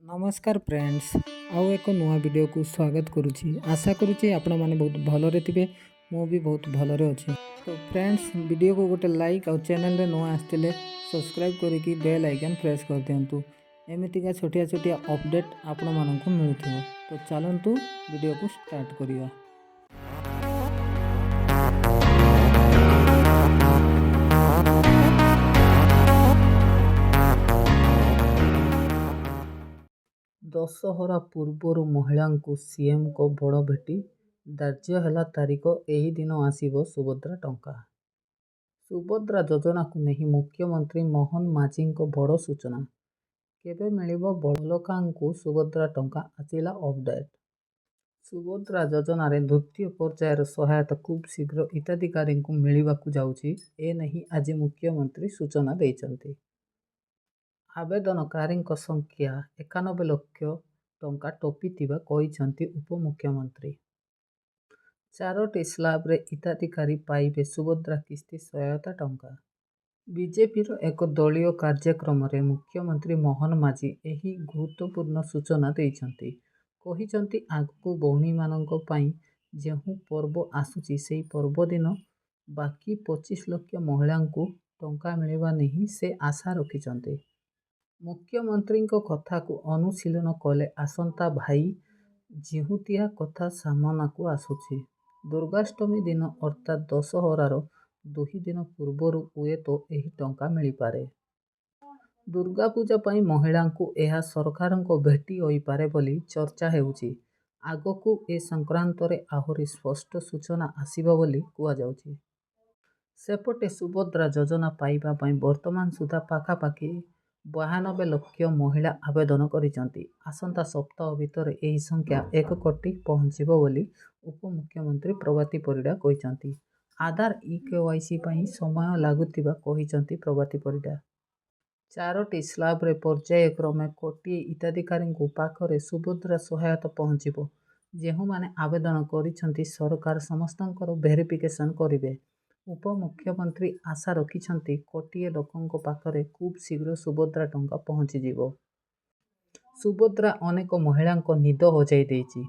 नमस्कार फ्रेंड्स आउ एक नुआ वीडियो को स्वागत करुच्ची आशा करुच्ची आपण मैंने बहुत भलरे थे मु भी बहुत भलरे अच्छी। तो फ्रेंड्स वीडियो को गोटे लाइक और चैनल रे नुआ आसते सब्सक्राइब करके बेल आइकन प्रेस कर दिंतु एमतीका छोटिया छोटिया अपडेट आपण मानक मिलूँ। तो चलतु वीडियो को स्टार्ट करिया। 10 ପୂର୍ବରୁ ମହିଳାଙ୍କୁ ସିଏମଙ୍କ ବଡ଼ ଭେଟି ଧାର୍ଯ୍ୟ ହେଲା ତାରିଖ। ଏହି ଦିନ ଆସିବ ସୁଭଦ୍ରା ଟଙ୍କା। ସୁଭଦ୍ରା ଯୋଜନାକୁ ନେଇ ମୁଖ୍ୟମନ୍ତ୍ରୀ ମୋହନ ମାଝୀଙ୍କ ବଡ଼ ସୂଚନା। କେବେ ମିଳିବ ବଡ଼ଲୋକାଙ୍କୁ ସୁଭଦ୍ରା ଟଙ୍କା? ଆସିଲା ଅପଡେଟ୍। ସୁଭଦ୍ରା ଯୋଜନାରେ ଦ୍ୱିତୀୟ ପର୍ଯ୍ୟାୟର ସହାୟତା ଖୁବ୍ ଶୀଘ୍ର ହିତାଧିକାରୀଙ୍କୁ ମିଳିବାକୁ ଯାଉଛି। ଏନେଇ ଆଜି ମୁଖ୍ୟମନ୍ତ୍ରୀ ସୂଚନା ଦେଇଛନ୍ତି। ଆବେଦନକାରୀଙ୍କ ସଂଖ୍ୟା 91 ଲକ୍ଷ ଟଙ୍କା ଟପିଥିବା କହିଛନ୍ତି ଉପମୁଖ୍ୟମନ୍ତ୍ରୀ। 4ଟି ସ୍ଲାବରେ ହିତାଧିକାରୀ ପାଇବେ ସୁଭଦ୍ରା କିସ୍ତି ସହାୟତା ଟଙ୍କା। ବିଜେପିର ଏକ ଦଳୀୟ କାର୍ଯ୍ୟକ୍ରମରେ ମୁଖ୍ୟମନ୍ତ୍ରୀ ମୋହନ ମାଝୀ ଏହି ଗୁରୁତ୍ୱପୂର୍ଣ୍ଣ ସୂଚନା ଦେଇଛନ୍ତି। କହିଛନ୍ତି ଆଗକୁ ଭଉଣୀମାନଙ୍କ ପାଇଁ ଯେଉଁ ପର୍ବ ଆସୁଛି ସେହି ପର୍ବ ଦିନ ବାକି 25 ଲକ୍ଷ ମହିଳାଙ୍କୁ ଟଙ୍କା ମିଳିବା ନେଇ ସେ ଆଶା ରଖିଛନ୍ତି। ମୁଖ୍ୟମନ୍ତ୍ରୀଙ୍କ କଥାକୁ ଅନୁଶୀଳନ କଲେ ଆସନ୍ତା ଭାଇ ଜିଉଁତିଆ କଥା ସାମନାକୁ ଆସୁଛି। ଦୁର୍ଗାଷ୍ଟମୀ ଦିନ ଅର୍ଥାତ୍ ଦଶହରାର 2 ଦିନ ପୂର୍ବରୁ ହୁଏତ ଏହି ଟଙ୍କା ମିଳିପାରେ। ଦୁର୍ଗାପୂଜା ପାଇଁ ମହିଳାଙ୍କୁ ଏହା ସରକାରଙ୍କ ଭେଟି ହୋଇପାରେ ବୋଲି ଚର୍ଚ୍ଚା ହେଉଛି। ଆଗକୁ ଏ ସଂକ୍ରାନ୍ତରେ ଆହୁରି ସ୍ପଷ୍ଟ ସୂଚନା ଆସିବ ବୋଲି କୁହାଯାଉଛି। ସେପଟେ ସୁଭଦ୍ରା ଯୋଜନା ପାଇବା ପାଇଁ ବର୍ତ୍ତମାନ ସୁଦ୍ଧା ପାଖାପାଖି 92 ଲକ୍ଷ ମହିଳା ଆବେଦନ କରିଛନ୍ତି। ଆସନ୍ତା ସପ୍ତାହ ଭିତରେ ଏହି ସଂଖ୍ୟା 1 କୋଟି ପହଞ୍ଚିବ ବୋଲି ଉପମୁଖ୍ୟମନ୍ତ୍ରୀ ପ୍ରଭାତୀ ପରିଡ଼ା କହିଛନ୍ତି। ଆଧାର ଇ-କେୱାଇସି ପାଇଁ ସମୟ ଲାଗୁଥିବା କହିଛନ୍ତି ପ୍ରଭାତୀ ପରିଡ଼ା। 4ଟି ସ୍ଲାବରେ ପର୍ଯ୍ୟାୟକ୍ରମେ କୋଟିଏ ହିତାଧିକାରୀଙ୍କ ପାଖରେ ସୁଭଦ୍ରା ସହାୟତା ପହଞ୍ଚିବ। ଯେଉଁମାନେ ଆବେଦନ କରିଛନ୍ତି ସରକାର ସମସ୍ତଙ୍କର ଭେରିଫିକେସନ କରିବେ। ଉପମୁଖ୍ୟମନ୍ତ୍ରୀ ଆଶା ରଖିଛନ୍ତି କୋଟିଏ ଲୋକଙ୍କ ପାଖରେ ଖୁବ୍ ଶୀଘ୍ର ସୁଭଦ୍ରା ଟଙ୍କା ପହଞ୍ଚିଯିବ। ସୁଭଦ୍ରା ଅନେକ ମହିଳାଙ୍କ ନିଦ ହଜାଇ ଦେଇଛି।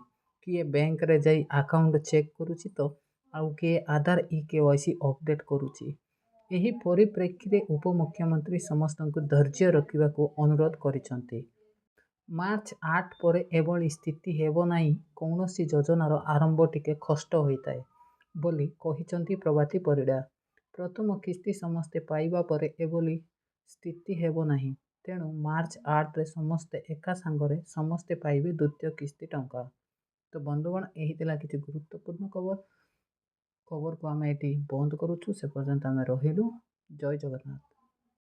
କିଏ ବ୍ୟାଙ୍କରେ ଯାଇ ଆକାଉଣ୍ଟ ଚେକ୍ କରୁଛି ତ ଆଉ କିଏ ଆଧାର ଇ-କେୱାଇସି ଅପଡେଟ୍ କରୁଛି। ଏହି ପରିପ୍ରେକ୍ଷୀରେ ଉପମୁଖ୍ୟମନ୍ତ୍ରୀ ସମସ୍ତଙ୍କୁ ଧୈର୍ଯ୍ୟ ରଖିବାକୁ ଅନୁରୋଧ କରିଛନ୍ତି। ମାର୍ଚ୍ଚ 8 ପରେ ଏଭଳି ସ୍ଥିତି ହେବ ନାହିଁ। କୌଣସି ଯୋଜନାର ଆରମ୍ଭ ଟିକେ କଷ୍ଟ ହୋଇଥାଏ ବୋଲି କହିଛନ୍ତି ପ୍ରଭାତୀ ପରିଡ଼ା। ପ୍ରଥମ କିସ୍ତି ସମସ୍ତେ ପାଇବା ପରେ ଏଭଳି ସ୍ଥିତି ହେବ ନାହିଁ। ତେଣୁ ମାର୍ଚ୍ଚ 8ରେ ସମସ୍ତେ ଏକା ସାଙ୍ଗରେ ସମସ୍ତେ ପାଇବେ ଦ୍ୱିତୀୟ କିସ୍ତି ଟଙ୍କା। ତ ବନ୍ଧୁଗଣ ଏହି ଥିଲା କିଛି ଗୁରୁତ୍ୱପୂର୍ଣ୍ଣ ଖବରକୁ ଆମେ ଏଠି ବନ୍ଦ କରୁଛୁ। ସେ ପର୍ଯ୍ୟନ୍ତ ଆମେ ରହିଲୁ। ଜୟ ଜଗନ୍ନାଥ।